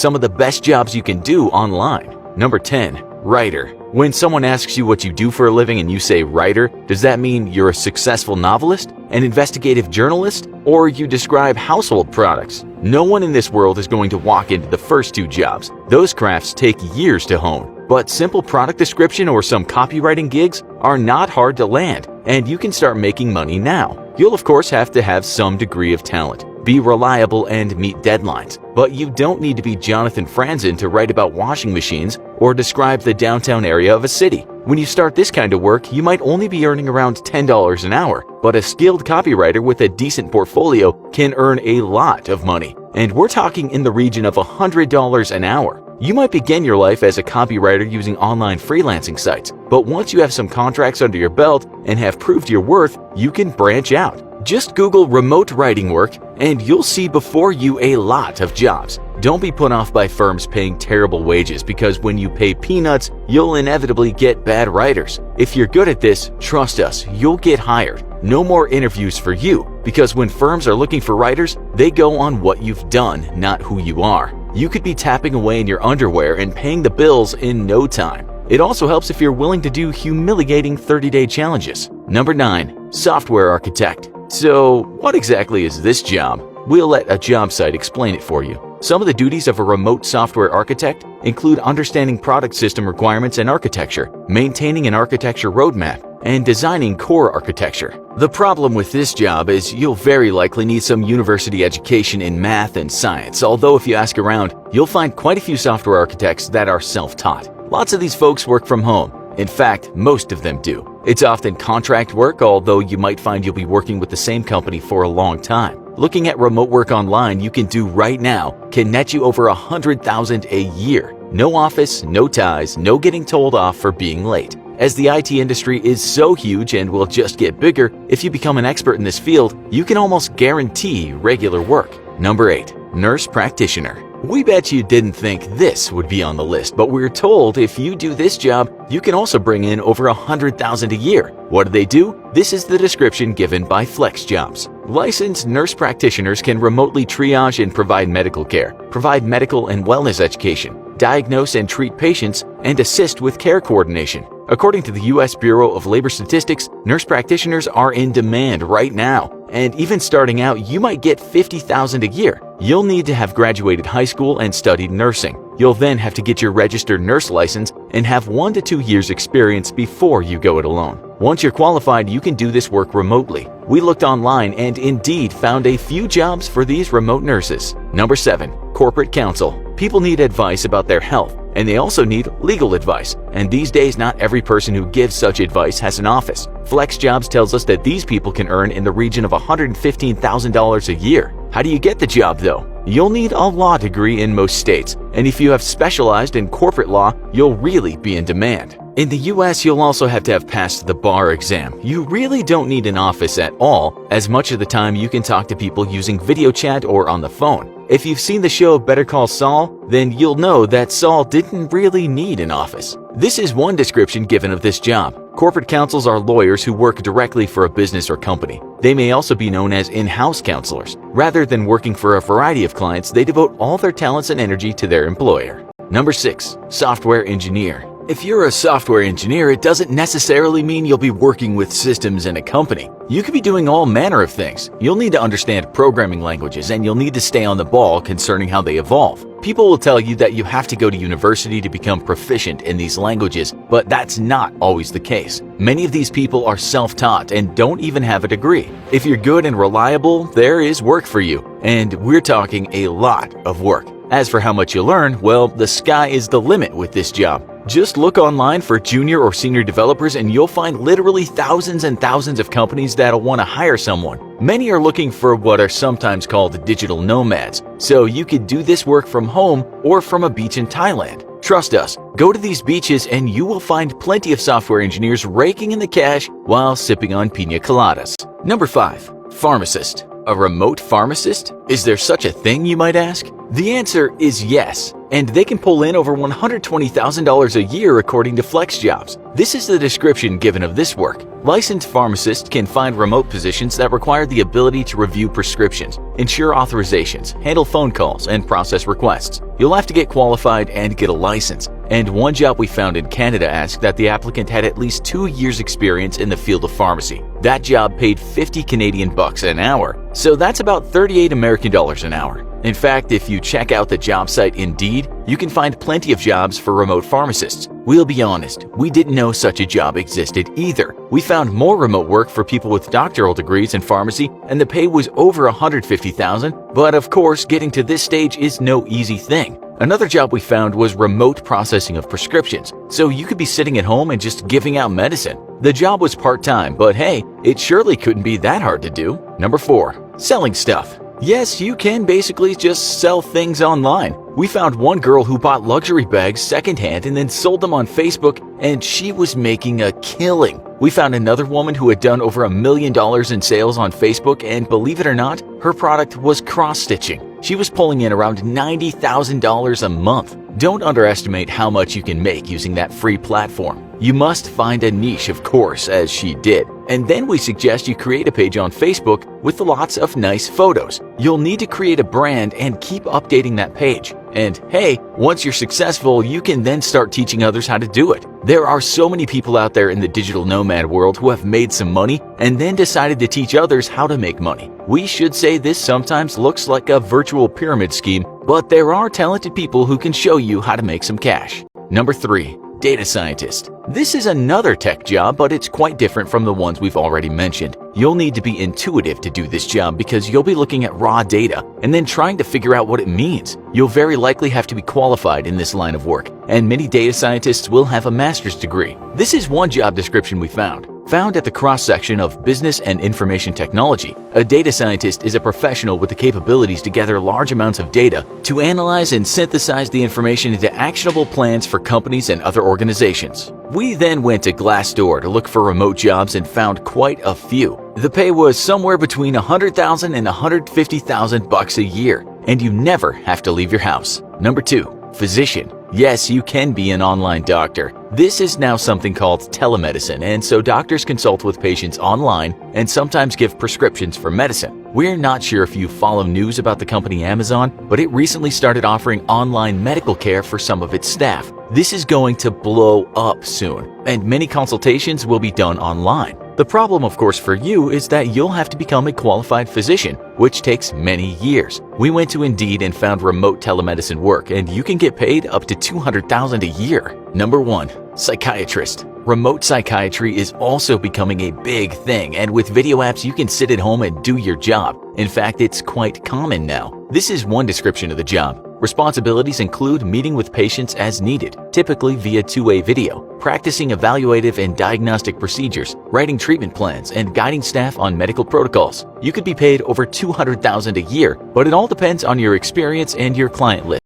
some of the best jobs you can do online. Number 10. Writer. When someone asks you what you do for a living and you say writer, does that mean you're a successful novelist, an investigative journalist, or you describe household products? No one in this world is going to walk into the first two jobs. Those crafts take years to hone. But simple product description or some copywriting gigs are not hard to land, and you can start making money now. You'll of course have to have some degree of talent, be reliable, and meet deadlines. But you don't need to be Jonathan Franzen to write about washing machines or describe the downtown area of a city. When you start this kind of work, you might only be earning around $10 an hour, but a skilled copywriter with a decent portfolio can earn a lot of money. And we're talking in the region of $100 an hour. You might begin your life as a copywriter using online freelancing sites, but once you have some contracts under your belt and have proved your worth, you can branch out. Just Google remote writing work and you'll see before you a lot of jobs. Don't be put off by firms paying terrible wages, because when you pay peanuts, you'll inevitably get bad writers. If you're good at this, trust us, you'll get hired. No more interviews for you, because when firms are looking for writers, they go on what you've done, not who you are. You could be tapping away in your underwear and paying the bills in no time. It also helps if you're willing to do humiliating 30-day challenges. Number 9. Software architect. So, what exactly is this job? We'll let a job site explain it for you. Some of the duties of a remote software architect include understanding product system requirements and architecture, maintaining an architecture roadmap, and designing core architecture. The problem with this job is you'll very likely need some university education in math and science, although if you ask around, you'll find quite a few software architects that are self-taught. Lots of these folks work from home. In fact, most of them do. It's often contract work, although you might find you'll be working with the same company for a long time. Looking at remote work online you can do right now can net you over $100,000 a year. No office, no ties, no getting told off for being late. As the IT industry is so huge and will just get bigger, if you become an expert in this field, you can almost guarantee regular work. Number 8. Nurse practitioner. We bet you didn't think this would be on the list, but we're told if you do this job, you can also bring in over $100,000 a year. What do they do? This is the description given by FlexJobs. Licensed nurse practitioners can remotely triage and provide medical care, provide medical and wellness education, diagnose and treat patients, and assist with care coordination. According to the U.S. Bureau of Labor Statistics, nurse practitioners are in demand right now, and even starting out, you might get $50,000 a year. You'll need to have graduated high school and studied nursing. You'll then have to get your registered nurse license and have 1 to 2 years experience before you go it alone. Once you're qualified, you can do this work remotely. We looked online and indeed found a few jobs for these remote nurses. Number 7. Corporate counsel. People need advice about their health, and they also need legal advice. And these days, not every person who gives such advice has an office. FlexJobs tells us that these people can earn in the region of $115,000 a year. How do you get the job though? You'll need a law degree in most states, and if you have specialized in corporate law, you'll really be in demand. In the US, you'll also have to have passed the bar exam. You really don't need an office at all, as much of the time you can talk to people using video chat or on the phone. If you've seen the show Better Call Saul, then you'll know that Saul didn't really need an office. This is one description given of this job. Corporate counsels are lawyers who work directly for a business or company. They may also be known as in-house counselors. Rather than working for a variety of clients, they devote all their talents and energy to their employer. Number 6. Software engineer. If you're a software engineer, it doesn't necessarily mean you'll be working with systems in a company. You could be doing all manner of things. You'll need to understand programming languages, and you'll need to stay on the ball concerning how they evolve. People will tell you that you have to go to university to become proficient in these languages, but that's not always the case. Many of these people are self-taught and don't even have a degree. If you're good and reliable, there is work for you, and we're talking a lot of work. As for how much you learn, well, the sky is the limit with this job. Just look online for junior or senior developers and you'll find literally thousands and thousands of companies that'll want to hire someone. Many are looking for what are sometimes called digital nomads, so you could do this work from home or from a beach in Thailand. Trust us, go to these beaches and you will find plenty of software engineers raking in the cash while sipping on pina coladas. Number 5. Pharmacist. A remote pharmacist? Is there such a thing, you might ask? The answer is yes, and they can pull in over $120,000 a year according to FlexJobs. This is the description given of this work. Licensed pharmacists can find remote positions that require the ability to review prescriptions, ensure authorizations, handle phone calls, and process requests. You'll have to get qualified and get a license. And one job we found in Canada asked that the applicant had at least 2 years experience in the field of pharmacy. That job paid 50 Canadian bucks an hour, so that's about 38 American dollars an hour. In fact, if you check out the job site Indeed, you can find plenty of jobs for remote pharmacists. We'll be honest, we didn't know such a job existed either. We found more remote work for people with doctoral degrees in pharmacy, and the pay was over $150,000, but of course, getting to this stage is no easy thing. Another job we found was remote processing of prescriptions, so you could be sitting at home and just giving out medicine. The job was part-time, but hey, it surely couldn't be that hard to do. Number 4. Selling stuff. Yes, you can basically just sell things online. We found one girl who bought luxury bags secondhand and then sold them on Facebook, and she was making a killing. We found another woman who had done over $1 million in sales on Facebook, and believe it or not, her product was cross-stitching. She was pulling in around $90,000 a month. Don't underestimate how much you can make using that free platform. You must find a niche, of course, as she did. And then we suggest you create a page on Facebook with lots of nice photos. You'll need to create a brand and keep updating that page. And hey, once you're successful, you can then start teaching others how to do it. There are so many people out there in the digital nomad world who have made some money and then decided to teach others how to make money. We should say this sometimes looks like a virtual pyramid scheme, but there are talented people who can show you how to make some cash. Number 3. Data scientist. This is another tech job, but it's quite different from the ones we've already mentioned. You'll need to be intuitive to do this job because you'll be looking at raw data and then trying to figure out what it means. You'll very likely have to be qualified in this line of work, and many data scientists will have a master's degree. This is one job description we found. Found at the cross-section of business and information technology, a data scientist is a professional with the capabilities to gather large amounts of data to analyze and synthesize the information into actionable plans for companies and other organizations. We then went to Glassdoor to look for remote jobs and found quite a few. The pay was somewhere between $100,000 and $150,000 a year, and you never have to leave your house. Number 2. Physician. Yes, you can be an online doctor. This is now something called telemedicine, and so doctors consult with patients online and sometimes give prescriptions for medicine. We're not sure if you follow news about the company Amazon, but it recently started offering online medical care for some of its staff. This is going to blow up soon, and many consultations will be done online. The problem, of course, for you is that you'll have to become a qualified physician, which takes many years. We went to Indeed and found remote telemedicine work, and you can get paid up to $200,000 a year. Number 1. Psychiatrist. Remote psychiatry is also becoming a big thing, and with video apps you can sit at home and do your job. In fact, it's quite common now. This is one description of the job. Responsibilities include meeting with patients as needed, typically via two-way video, practicing evaluative and diagnostic procedures, writing treatment plans, and guiding staff on medical protocols. You could be paid over $200,000 a year, but it all depends on your experience and your client list.